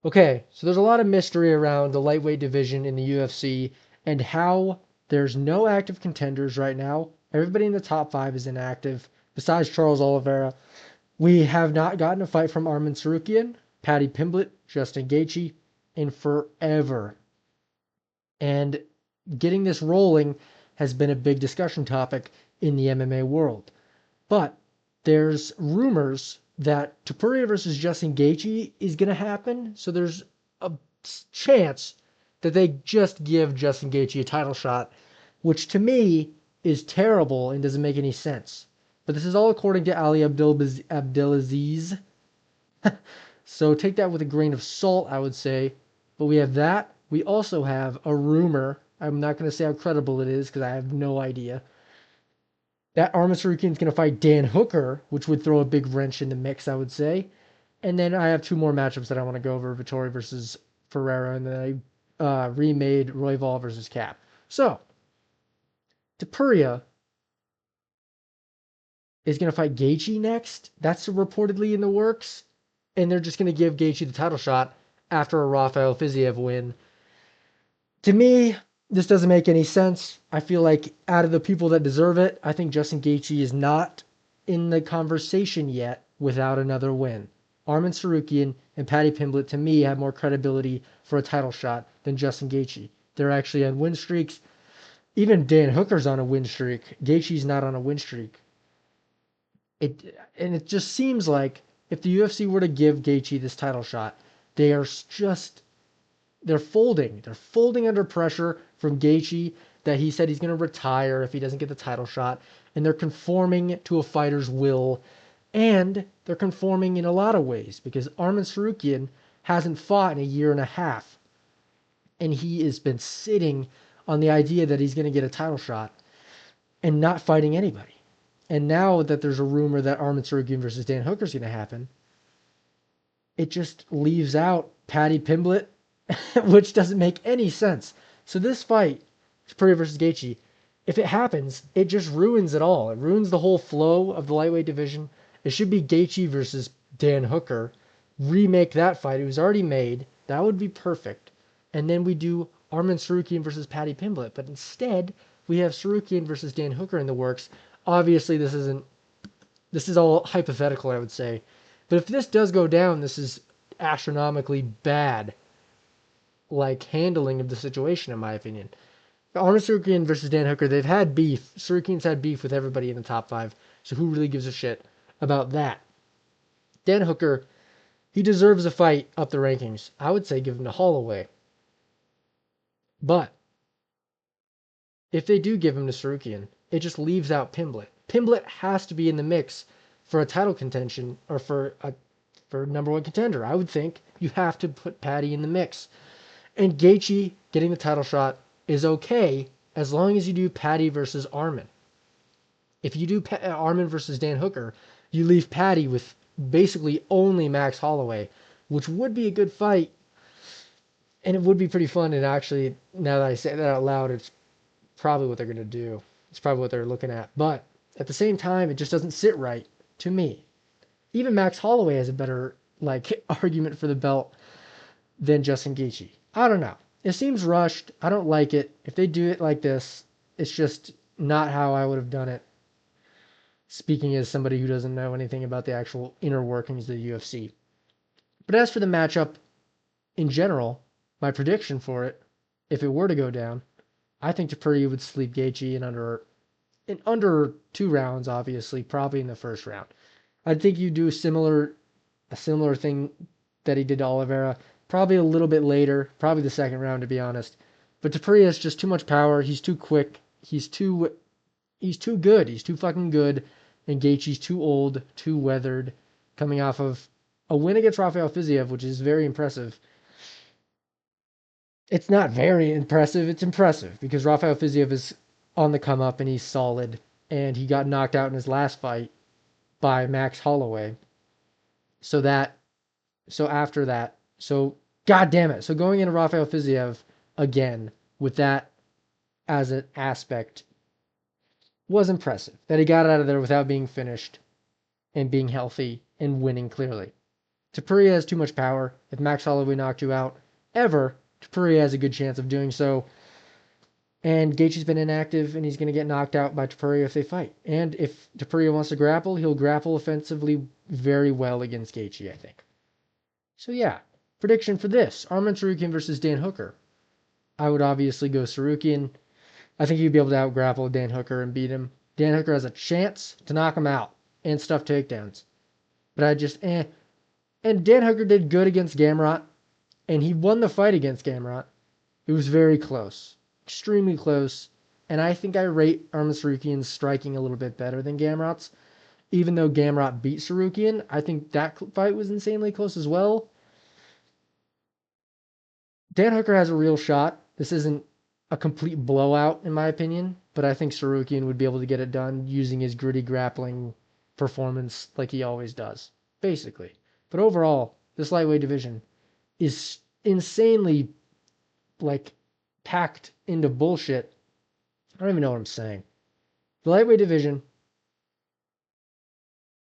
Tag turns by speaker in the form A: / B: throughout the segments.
A: Okay, so there's a lot of mystery around the lightweight division in the UFC and how there's no active contenders right now. Everybody in the top five is inactive, besides Charles Oliveira. We have not gotten a fight from Arman Tsarukyan, Paddy Pimblett, Justin Gaethje in forever. And getting this rolling has been a big discussion topic in the MMA world. But there's rumors that Topuria versus Justin Gaethje is going to happen. So there's a chance that they just give Justin Gaethje a title shot, which to me is terrible and doesn't make any sense. But this is all according to Ali Abdelaziz. So take that with a grain of salt, I would say. But we have that. We also have a rumor. I'm not going to say how credible it is because I have no idea that Arman Tsarukyan's going to fight Dan Hooker, which would throw a big wrench in the mix, I would say. And then I have two more matchups that I want to go over: Vittori versus Ferreira, and then I remade Royval versus Cap. So, Topuria is going to fight Gaethje next. That's reportedly in the works. And they're just going to give Gaethje the title shot after a Rafael Fiziev win. To me, this doesn't make any sense. I feel like out of the people that deserve it, I think Justin Gaethje is not in the conversation yet without another win. Arman Tsarukyan and Paddy Pimblett, to me, have more credibility for a title shot than Justin Gaethje. They're actually on win streaks. Even Dan Hooker's on a win streak. Gaethje's not on a win streak. It just seems like if the UFC were to give Gaethje this title shot, they are just they're folding. They're folding under pressure from Gaethje that he said he's going to retire if he doesn't get the title shot, and they're conforming to a fighter's will, and they're conforming in a lot of ways because Arman Tsarukyan hasn't fought in a year and a half, and he has been sitting on the idea that he's going to get a title shot and not fighting anybody. And now that there's a rumor that Arman Tsarukyan versus Dan Hooker is going to happen, it just leaves out Paddy Pimblett, which doesn't make any sense. So this fight, Topuria versus Gaethje, if it happens, it just ruins it all. It ruins the whole flow of the lightweight division. It should be Gaethje versus Dan Hooker. Remake that fight. It was already made. That would be perfect. And then we do Arman Tsarukyan versus Paddy Pimblett. But instead, we have Tsarukyan versus Dan Hooker in the works. Obviously, this is all hypothetical, I would say. But if this does go down, this is astronomically bad, like, handling of the situation, in my opinion. Arman Tsarukyan versus Dan Hooker, they've had beef. Tsarukyan's had beef with everybody in the top five, so who really gives a shit about that? Dan Hooker, he deserves a fight up the rankings. I would say give him to Holloway. But if they do give him to Tsarukyan, it just leaves out Pimblett. Pimblett has to be in the mix for a title contention or for number one contender. I would think you have to put Paddy in the mix. And Gaethje getting the title shot is okay as long as you do Paddy versus Arman. If you do Arman versus Dan Hooker, you leave Paddy with basically only Max Holloway, which would be a good fight. And it would be pretty fun. And actually, now that I say that out loud, it's probably what they're going to do. It's probably what they're looking at. But at the same time, it just doesn't sit right to me. Even Max Holloway has a better argument for the belt than Justin Gaethje. I don't know. It seems rushed. I don't like it. If they do it like this, it's just not how I would have done it. Speaking as somebody who doesn't know anything about the actual inner workings of the UFC. But as for the matchup in general, my prediction for it, if it were to go down, I think Topuria would sleep Gaethje in under 2 rounds, obviously, probably in the first round. I think you do a similar thing that he did to Oliveira, probably a little bit later, probably the second round, to be honest. But Topuria has just too much power. He's too quick. He's too good. He's too fucking good. And Gaethje's too old, too weathered, coming off of a win against Rafael Fiziev, which is very impressive. It's not very impressive. It's impressive because Rafael Fiziev is on the come up and he's solid. And he got knocked out in his last fight by Max Holloway. So after that, god damn it. So going into Rafael Fiziev again with that as an aspect was impressive. That he got out of there without being finished and being healthy and winning clearly. Topuria has too much power. If Max Holloway knocked you out ever, Topuria has a good chance of doing so. And Gaethje's been inactive, and he's going to get knocked out by Topuria if they fight. And if Topuria wants to grapple, he'll grapple offensively very well against Gaethje, I think. So yeah, prediction for this: Arman Tsarukyan versus Dan Hooker. I would obviously go Tsarukyan. I think he'd be able to out-grapple Dan Hooker and beat him. Dan Hooker has a chance to knock him out and stuff takedowns. But I just, And Dan Hooker did good against Gamrot, and he won the fight against Gamrot. It was very close, extremely close, and I think I rate Arman Tsarukyan's striking a little bit better than Gamrot's. Even though Gamrot beat Tsarukyan, I think that fight was insanely close as well. Dan Hooker has a real shot. This isn't a complete blowout, in my opinion, but I think Tsarukyan would be able to get it done using his gritty grappling performance like he always does, basically. But overall, this lightweight division is insanely, like, packed into bullshit. I don't even know what I'm saying. The lightweight division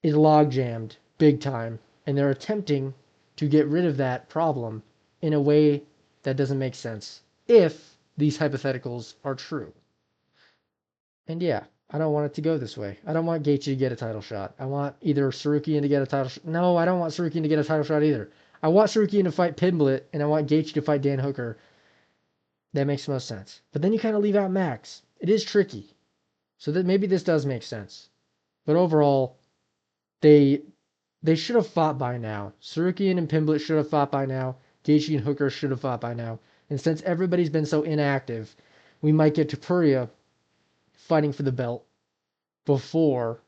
A: is log jammed big time, and they're attempting to get rid of that problem in a way that doesn't make sense if these hypotheticals are true. And yeah, I don't want it to go this way. I don't want Gaethje to get a title shot. I want either Tsarukyan to get a title shot. No, I don't want Tsarukyan to get a title shot either. I want Tsarukyan to fight Pimblett, and I want Gaethje to fight Dan Hooker. That makes the most sense. But then you kind of leave out Max. It is tricky. So that maybe this does make sense. But overall, they should have fought by now. Tsarukyan and Pimblett should have fought by now. Gaethje and Hooker should have fought by now. And since everybody's been so inactive, we might get Topuria fighting for the belt before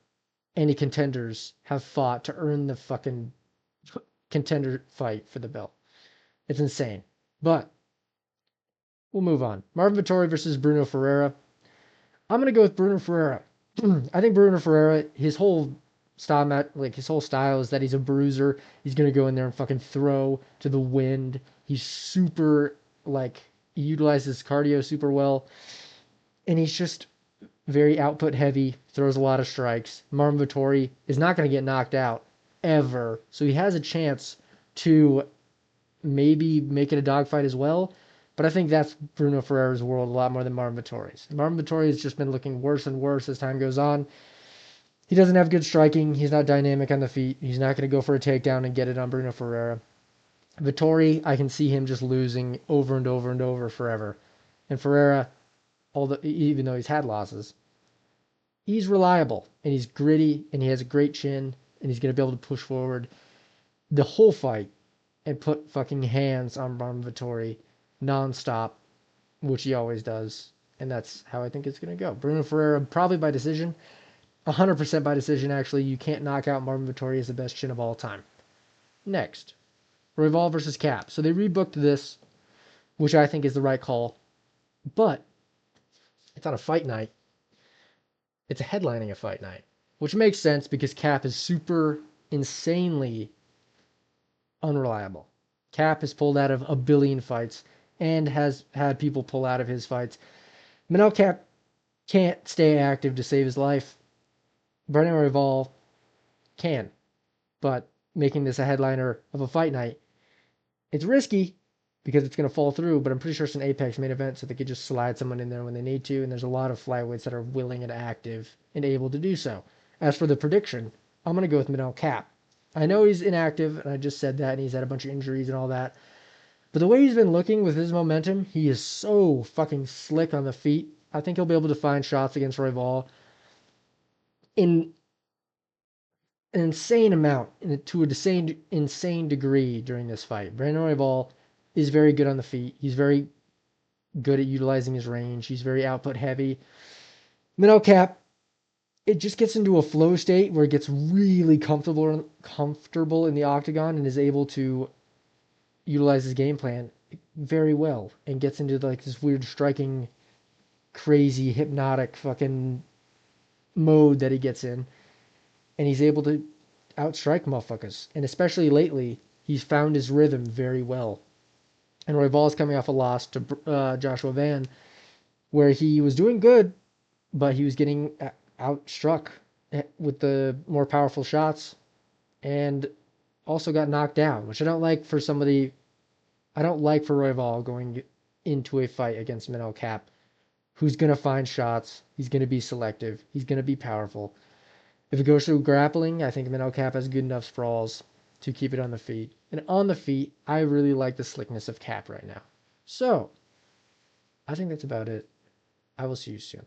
A: any contenders have fought to earn the fucking contender fight for the belt. It's insane. But we'll move on. Marvin Vettori versus Bruno Ferreira. I'm going to go with Bruno Ferreira. I think Bruno Ferreira, his whole style is that he's a bruiser. He's going to go in there and fucking throw to the wind. He's super, he utilizes cardio super well. And he's just very output heavy, throws a lot of strikes. Marvin Vettori is not going to get knocked out ever. So he has a chance to maybe make it a dogfight as well. But I think that's Bruno Ferreira's world a lot more than Marvin Vettori's. Marvin Vettori has just been looking worse and worse as time goes on. He doesn't have good striking. He's not dynamic on the feet. He's not going to go for a takedown and get it on Bruno Ferreira. Vettori, I can see him just losing over and over and over forever. And Ferreira, even though he's had losses, he's reliable and he's gritty and he has a great chin and he's going to be able to push forward the whole fight and put fucking hands on Marvin Vettori nonstop, which he always does. And that's how I think it's going to go. Bruno Ferreira, probably by decision. 100% by decision, actually. You can't knock out Marvin Vettori as the best chin of all time. Next, Royval versus Cap. So they rebooked this, which I think is the right call. But it's on a fight night. It's headlining a fight night, which makes sense because Cap is super insanely unreliable. Cap has pulled out of a billion fights and has had people pull out of his fights. Manel Cap can't stay active to save his life. Brandon Royval can, but making this a headliner of a fight night, it's risky because it's going to fall through, but I'm pretty sure it's an Apex main event, so they could just slide someone in there when they need to, and there's a lot of flyweights that are willing and active and able to do so. As for the prediction, I'm going to go with Manel Cap. I know he's inactive, and I just said that, and he's had a bunch of injuries and all that, but the way he's been looking with his momentum, he is so fucking slick on the feet. I think he'll be able to find shots against Royval in an insane amount, to a insane degree during this fight. Brandon Royval is very good on the feet. He's very good at utilizing his range. He's very output heavy. Minnow Cap, it just gets into a flow state where it gets really comfortable in the octagon and is able to utilize his game plan very well and gets into this weird striking, crazy, hypnotic fucking mode that he gets in. And he's able to outstrike motherfuckers. And especially lately, he's found his rhythm very well. And Royval is coming off a loss to Joshua Van, where he was doing good, but he was getting outstruck with the more powerful shots. And also got knocked down, which I don't like for somebody. I don't like for Royval going into a fight against Minnow Cap, who's going to find shots. He's going to be selective. He's going to be powerful. If it goes through grappling, I think Minnow Cap has good enough sprawls to keep it on the feet. And on the feet, I really like the slickness of Cap right now. So, I think that's about it. I will see you soon.